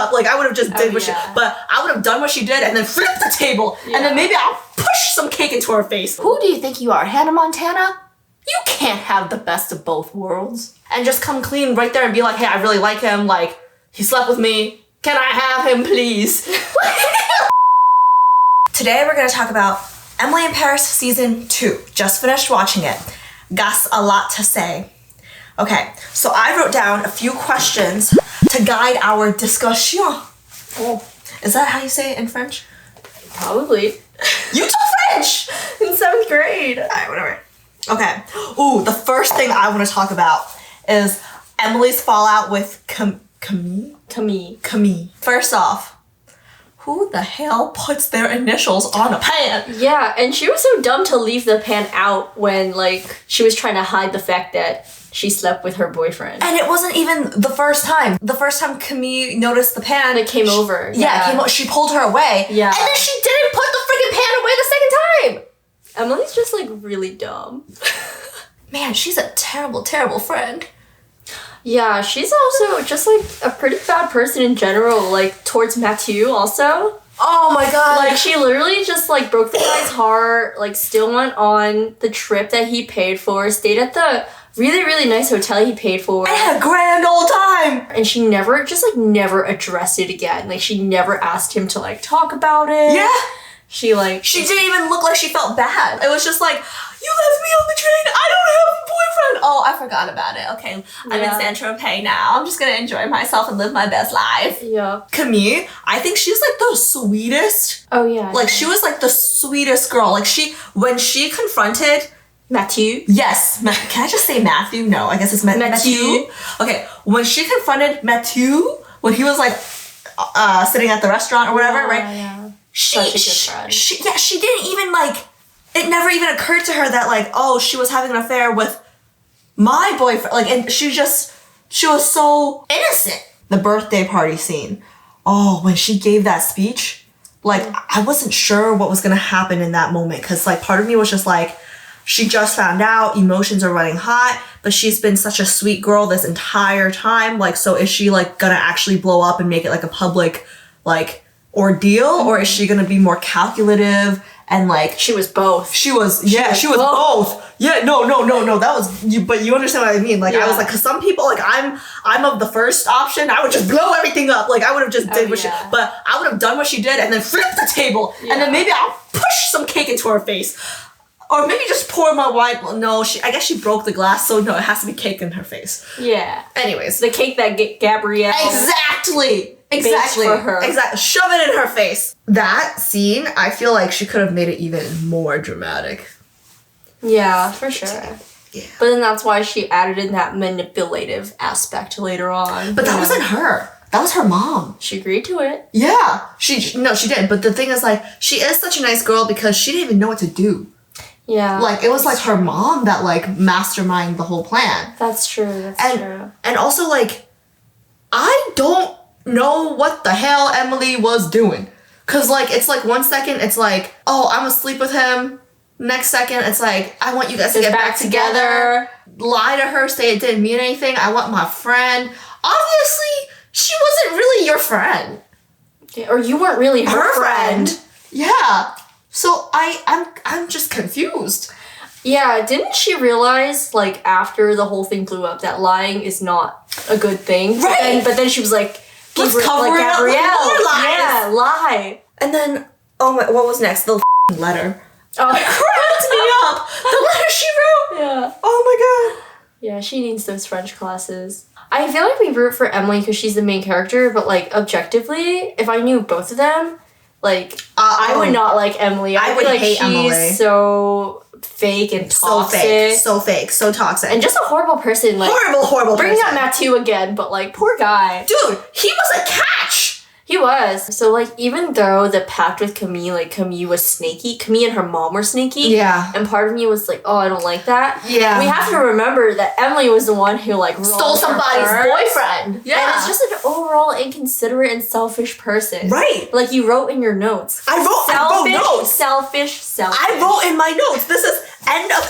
up. Like, I would have just did what she... But I would have done what she did and then flipped the table. Yeah. And then maybe I'll push some cake into her face. Who do you think you are, Hannah Montana? You can't have the best of both worlds. And just come clean right there and be like, hey, I really like him. Like, he slept with me. Can I have him, please? Today, we're going to talk about Emily in Paris Season 2. Just finished watching it. Got a lot to say. Okay, so I wrote down a few questions to guide our discussion. Oh, is that how you say it in French? Probably. You took French! In 7th grade. Alright, whatever. Okay. Ooh, the first thing I want to talk about is Emily's fallout with Camille. First off, who the hell puts their initials on a pan? Yeah, and she was so dumb to leave the pan out when, like, she was trying to hide the fact that she slept with her boyfriend. And it wasn't even the first time. The first time Camille noticed the pan, it came over. Yeah, she pulled her away. Yeah. And then she didn't put the freaking pan away the second time. Emily's just, like, really dumb. Man, she's a terrible, terrible friend. Yeah, she's also just, like, a pretty bad person in general, like, towards Mathieu also. Oh my god. Like, she literally just, like, broke the guy's heart, like, still went on the trip that he paid for, stayed at the really, really nice hotel he paid for. I had a grand old time! And she never, just, like, never addressed it again. Like, she never asked him to, like, talk about it. Yeah. She didn't even look like she felt bad. It was just like, you left me on the train. I don't have a boyfriend. Oh, I forgot about it. Okay, I'm in Saint-Tropez now. I'm just gonna enjoy myself and live my best life. Yeah. Camille, I think she's like the sweetest. Oh yeah. Like she was like the sweetest girl. Like when she confronted Mathieu. Yes. Can I just say Matthew? No, I guess it's Mathieu. Okay, when she confronted Mathieu, when he was like sitting at the restaurant or whatever, right? Yeah. She didn't even like, it never even occurred to her that like, oh, she was having an affair with my boyfriend. Like, and she was so innocent. The birthday party scene. Oh, when she gave that speech, like, I wasn't sure what was gonna happen in that moment. Cause like part of me was just like, she just found out, emotions are running hot, but she's been such a sweet girl this entire time. Like, so is she like gonna actually blow up and make it like a public, like, ordeal, or is she gonna be more calculative and like she was both. She was both. Yeah, no. That was you, but you understand what I mean. Like I was like, cause some people like I'm of the first option. I would just blow everything up. Like I would have just did what she, but I would have done what she did and then flipped the table and then maybe I'll push some cake into her face. Or maybe just pour my wine. Well, no, I guess she broke the glass, so no, it has to be cake in her face. Yeah. Anyways, the cake that Gabrielle Exactly. For her. Exactly. Shove it in her face. That scene, I feel like she could have made it even more dramatic. Yeah, for sure. Yeah. But then that's why she added in that manipulative aspect later on. But that wasn't her. That was her mom. She agreed to it. Yeah. She did. But the thing is, like, she is such a nice girl because she didn't even know what to do. Yeah. Like, it was like her mom that, like, masterminded the whole plan. That's true. That's true. And also, like, I don't know what the hell Emily was doing. Cause like, it's like 1 second, it's like, oh, I'm asleep with him. Next second, it's like, I want you guys to get back together. Lie to her, say it didn't mean anything. I want my friend. Obviously, she wasn't really your friend. Or you weren't really her friend. Yeah. So I'm just confused. Yeah, didn't she realize, like, after the whole thing blew up, that lying is not a good thing? Right. But then she was like, let's cover it up with more lies. Yeah, lie. And then, oh my, what was next? The letter. Oh, it cracked me up. The letter she wrote. Yeah. Oh my god. Yeah, she needs those French classes. I feel like we root for Emily because she's the main character, but, like, objectively, if I knew both of them, like, I would not like Emily. I would like hate Emily. She's so fake and toxic. So toxic. And just a horrible person. Like, horrible bringing person. up Mathieu again, but, like, poor guy. Dude, he was a catch! He was. So, like, even though the pact with Camille, like, Camille was snaky, Camille and her mom were snaky. Yeah. And part of me was like, oh, I don't like that. Yeah. We have to remember that Emily was the one who, like, stole somebody's boyfriend. Yeah. And it's just an overall inconsiderate and selfish person. Right. Like, you wrote in your notes. I wrote notes. Selfish. I wrote in my notes. This is end of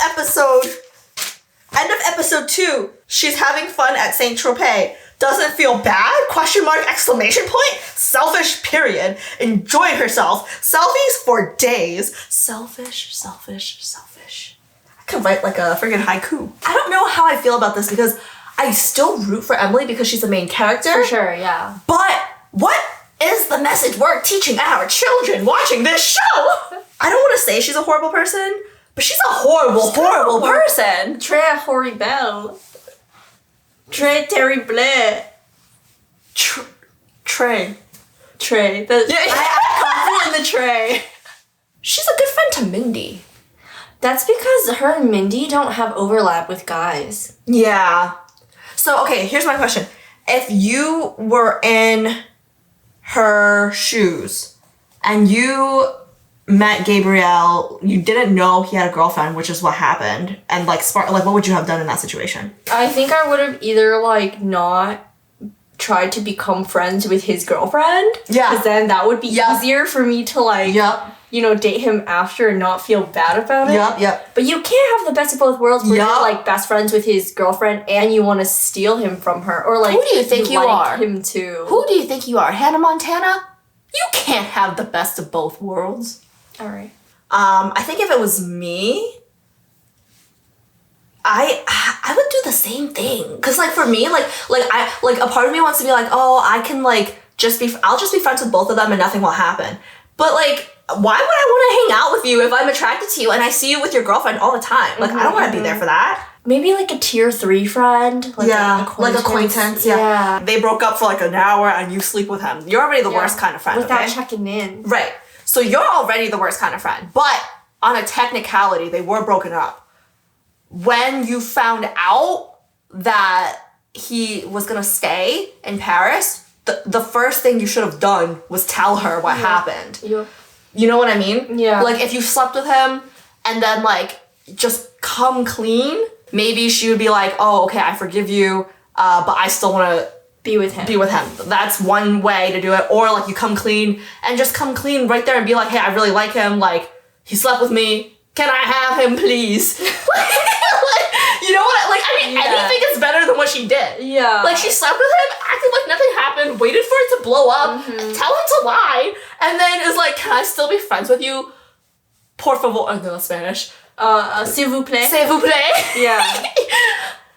episode 2. She's having fun at Saint-Tropez. Doesn't feel bad? Question mark, exclamation point. Selfish, period. Enjoying herself. Selfies for days. Selfish, selfish, selfish. I could write like a friggin' haiku. I don't know how I feel about this because I still root for Emily because she's the main character. For sure, yeah. But what is the message we're teaching our children watching this show? I don't want to say she's a horrible person, but she's a horrible person. Très horrible. Très terrible. Trey. Trey. I'm confident in the Trey. She's a good friend to Mindy. That's because her and Mindy don't have overlap with guys. Yeah. So, okay, here's my question. If you were in her shoes and you met Gabriel, you didn't know he had a girlfriend, which is what happened, and like what would you have done in that situation? I think I would have either like not tried to become friends with his girlfriend. Yeah. Because then that would be easier for me to like, you know, date him after and not feel bad about it. Yep. But you can't have the best of both worlds where you're like best friends with his girlfriend and you want to steal him from her. Or like, who do you think you are? Him too. Who do you think you are? Hannah Montana? You can't have the best of both worlds. All right. I think if it was me, I would do the same thing. Cause like for me, like a part of me wants to be like, oh, I can like I'll just be friends with both of them and nothing will happen. But like, why would I want to hang out with you if I'm attracted to you and I see you with your girlfriend all the time? Like, I don't want to be there for that. Maybe like a tier 3 friend. Like like acquaintance. Yeah. They broke up for like an hour and you sleep with him. You're already the worst kind of friend. Without checking in. Right. So you're already the worst kind of friend. But on a technicality, they were broken up. When you found out that he was going to stay in Paris, the first thing you should have done was tell her what happened. Yeah. You know what I mean? Yeah. Like, if you slept with him and then, like, just come clean, maybe she would be like, oh, okay, I forgive you, but I still want to be with him. That's one way to do it. Or, like, you come clean and just come clean right there and be like, hey, I really like him. Like, he slept with me. Can I have him, please? You know what? Like, I mean, anything is better than what she did. Yeah. Like, she slept with him, acted like nothing happened, waited for it to blow up, tell him to lie, and then is like, can I still be friends with you? Por favor. Oh, no, that's Spanish. S'il vous plaît. S'il vous plaît. Yeah.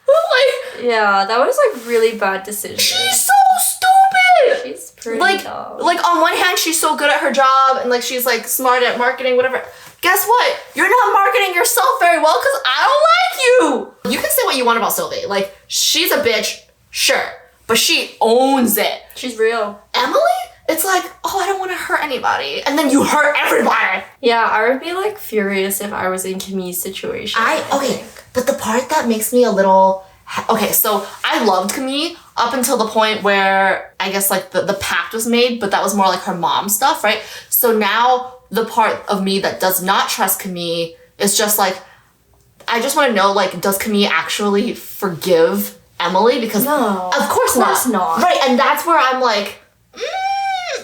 Like, yeah, that was like really bad decision. She's so stupid. She's pretty dumb. Like, on one hand, she's so good at her job, and like, she's like smart at marketing, whatever. Guess what? You're not marketing yourself very well because I don't like you. You can say what you want about Sylvie. Like, she's a bitch, sure, but she owns it. She's real. Emily? It's like, oh, I don't want to hurt anybody. And then you hurt everybody. Yeah, I would be like furious if I was in Camille's situation. Okay, but the part that makes me a little... Okay, so I loved Camille up until the point where I guess like the pact was made, but that was more like her mom stuff, right? So now the part of me that does not trust Camille is just like, I just want to know, like, does Camille actually forgive Emily? Because no, of course not. Right, and that's where I'm like,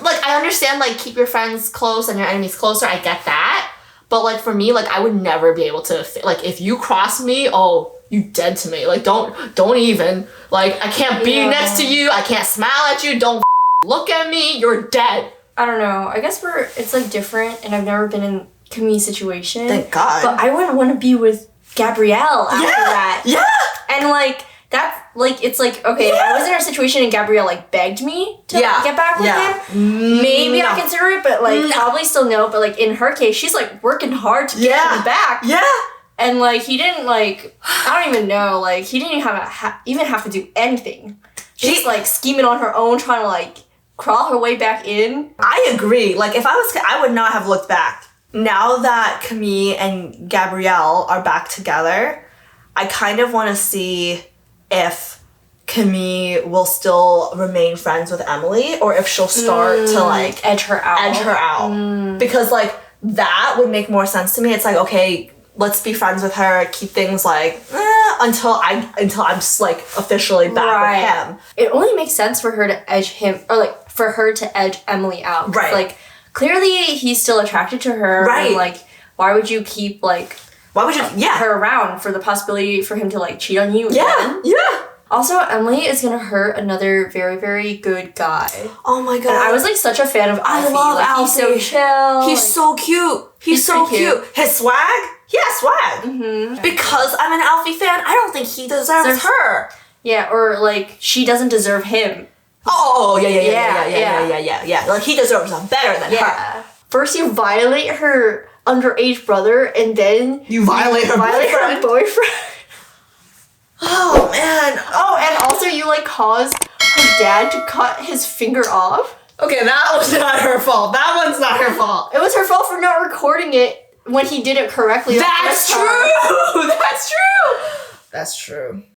like, I understand, like, keep your friends close and your enemies closer. I get that. But, like, for me, like, I would never be able to, like, if you cross me, oh, you dead to me. Like, don't even. Like, I can't be next to you. I can't smile at you. Don't look at me. You're dead. I don't know. I guess it's, like, different, and I've never been in Camille's situation. Thank God. But I wouldn't want to be with Gabrielle after that. Yeah. And, like, that's, like, it's like, okay, if I was in her situation and Gabrielle, like, begged me to get back with him, maybe I consider it, but, like, probably still no. But, like, in her case, she's, like, working hard to get him back. Yeah. And, like, he didn't, like, I don't even know, like, he didn't even have to do anything. She's, like, scheming on her own, trying to, like, crawl her way back in. I agree. Like, if I would not have looked back. Now that Camille and Gabrielle are back together, I kind of want to see if Camille will still remain friends with Emily or if she'll start to, like, edge her out. Because, like, that would make more sense to me. It's like, okay, let's be friends with her, keep things like until I'm just, like, officially back with him. It only makes sense for her to edge him, or like for her to edge Emily out. Right. Like, clearly he's still attracted to her. Right. And, like, why would you keep, like, why would you her around for the possibility for him to, like, cheat on you? Yeah. Again? Yeah. Also, Emily is gonna hurt another very, very good guy. Oh my god. And I was like such a fan of Alfie. I love like, Alfie. He's so chill. He's so cute. He's so cute. His swag? He has swag. Mm-hmm. Because I'm an Alfie fan, I don't think he deserves her. Yeah, or like she doesn't deserve him. Oh, yeah. Like he deserves them better than her. First you violate her underage brother, and then you violate her boyfriend. Oh man. Oh, and also you like caused her dad to cut his finger off. Okay, that was not her fault. That one's not her fault. It was her fault for not recording it when he did it correctly. That's true. That's true. That's true.